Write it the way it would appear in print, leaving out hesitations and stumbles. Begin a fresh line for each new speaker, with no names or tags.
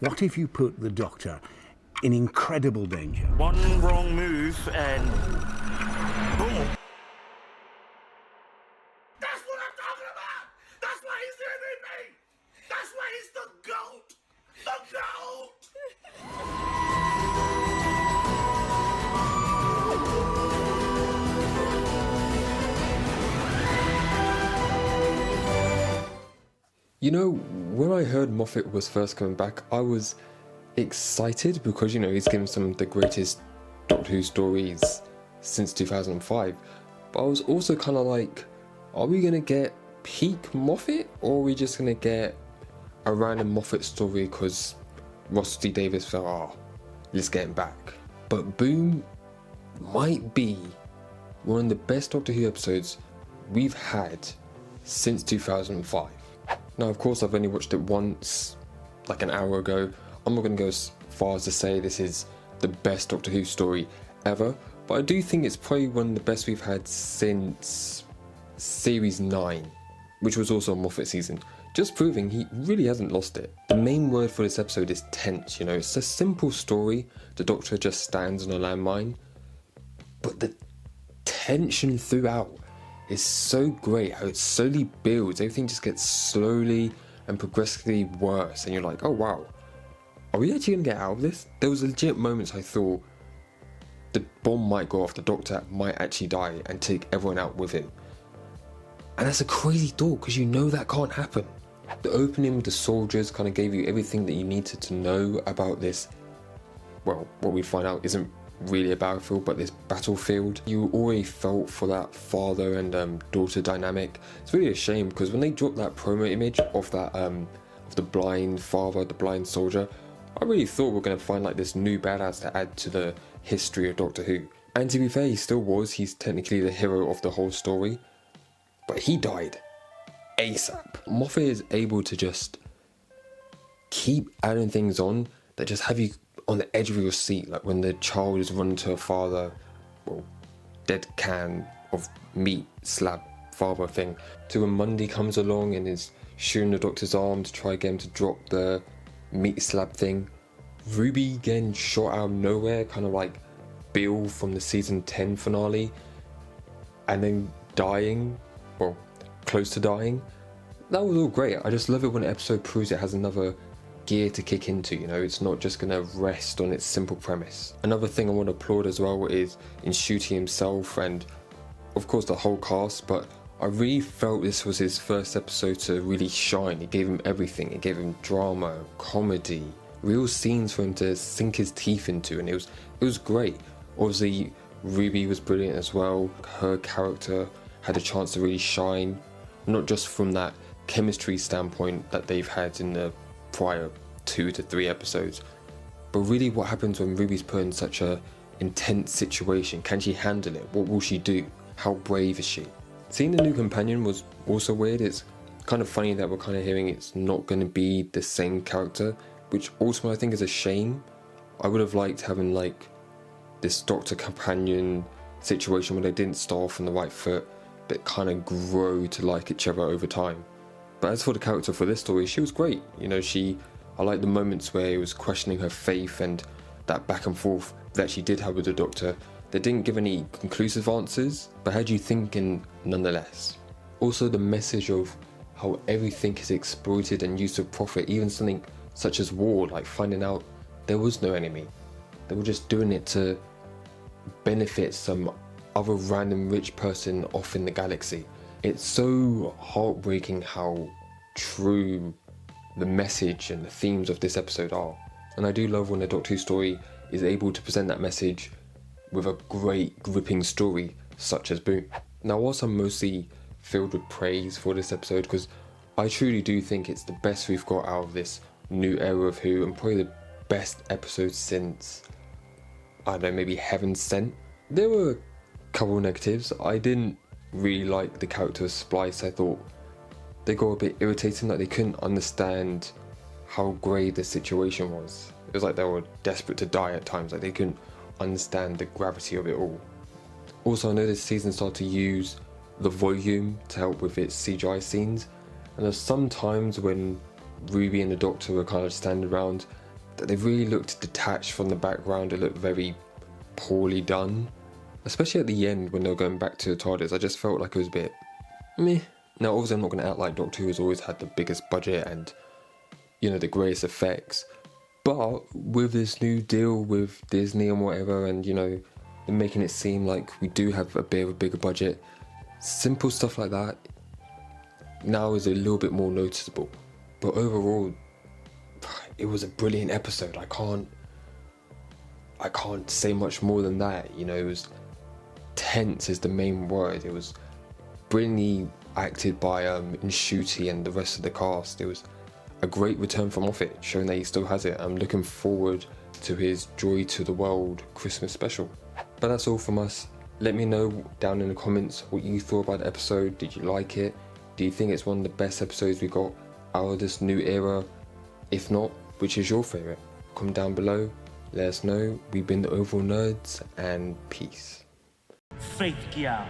What if you put the Doctor in incredible danger?
One wrong move and boom.
That's what I'm talking about! That's why he's MVP! That's why he's the GOAT! The GOAT!
You know, when I heard Moffat was first coming back, I was excited because, you know, he's given some of the greatest Doctor Who stories since 2005. But I was also kind of like, are we going to get peak Moffat, or are we just going to get a random Moffat story because Ross D. Davis felt, let's get him back. But Boom might be one of the best Doctor Who episodes we've had since 2005. Now, of course, I've only watched it once, like an hour ago. I'm not going to go as far as to say this is the best Doctor Who story ever, but I do think it's probably one of the best we've had since Series 9, which was also a Moffat season, just proving he really hasn't lost it. The main word for this episode is tense, you know, it's a simple story. The Doctor just stands on a landmine, but the tension throughout is so great, how it slowly builds. Everything just gets slowly and progressively worse, and you're like, oh wow, are we actually gonna get out of this? There was legit moments I thought the bomb might go off, the Doctor might actually die and take everyone out with him. And that's a crazy thought, because you know that can't happen. The opening with the soldiers kind of gave you everything that you needed to know about this, well, what we find out isn't really a battlefield, but this battlefield. You already felt for that father and daughter dynamic. It's really a shame, because when they dropped that promo image of that of the blind father, the blind soldier, I really thought we were going to find like this new badass to add to the history of Doctor Who. And to be fair, he still was. He's technically the hero of the whole story, but he died ASAP. Moffat is able to just keep adding things on that just have you on the edge of your seat, like when the child is running to her father, well, dead can of meat slab father thing, to when Mundy comes along and is shooting the Doctor's arm to try to get him to drop the meat slab thing. Ruby getting shot out of nowhere, kind of like Bill from the season 10 finale, and then dying, well, close to dying. That was all great. I just love it when an episode proves it has another gear to kick into, you know, it's not just going to rest on its simple premise. Another thing I want to applaud as well is in Ncuti himself and of course the whole cast, but I really felt this was his first episode to really shine. It gave him everything. It gave him drama, comedy, real scenes for him to sink his teeth into, and it was great. Obviously Ruby was brilliant as well. Her character had a chance to really shine, not just from that chemistry standpoint that they've had in the prior 2 to 3 episodes, but really what happens when Ruby's put in such a intense situation. Can she handle it? What will she do? How brave is she? Seeing the new companion was also weird. It's kind of funny that we're kind of hearing it's not going to be the same character, which also I think is a shame. I would have liked having like this Doctor companion situation where they didn't start off on the right foot but kind of grow to like each other over time. But as for the character for this story, she was great. You know, I like the moments where he was questioning her faith and that back and forth that she did have with the Doctor. They didn't give any conclusive answers, but had you thinking nonetheless. Also the message of how everything is exploited and used for profit, even something such as war, like finding out there was no enemy. They were just doing it to benefit some other random rich person off in the galaxy. It's so heartbreaking how true the message and the themes of this episode are. And I do love when a Doctor Who story is able to present that message with a great gripping story such as Boom. Now, whilst I'm mostly filled with praise for this episode, because I truly do think it's the best we've got out of this new era of Who, and probably the best episode since, I don't know, maybe Heaven Sent. There were a couple of negatives. I didn't really like the character of Splice. I thought they got a bit irritating, like they couldn't understand how grave the situation was. It was like they were desperate to die at times, like they couldn't understand the gravity of it all. Also, I know this season started to use the volume to help with its CGI scenes, and there's some times when Ruby and the Doctor were kind of standing around, that they really looked detached from the background. It looked very poorly done, especially at the end when they were going back to the TARDIS. I just felt like it was a bit meh. Now obviously I'm not going to act like Doctor Who has always had the biggest budget and, you know, the greatest effects, but with this new deal with Disney and whatever, and you know, they're making it seem like we do have a bit of a bigger budget, simple stuff like that now is a little bit more noticeable. But overall, it was a brilliant episode. I can't say much more than that. You know, it was tense is the main word. It was brilliantly acted by Ncuti and the rest of the cast. It was a great return from Moffat, showing that he still has it. I'm looking forward to his Joy to the World Christmas special. But that's all from us. Let me know down in the comments what you thought about the episode. Did you like it? Do you think it's one of the best episodes we got out of this new era? If not, which is your favourite? Comment down below, let us know. We've been the Overall Nerds, and peace.
Faith Kiao.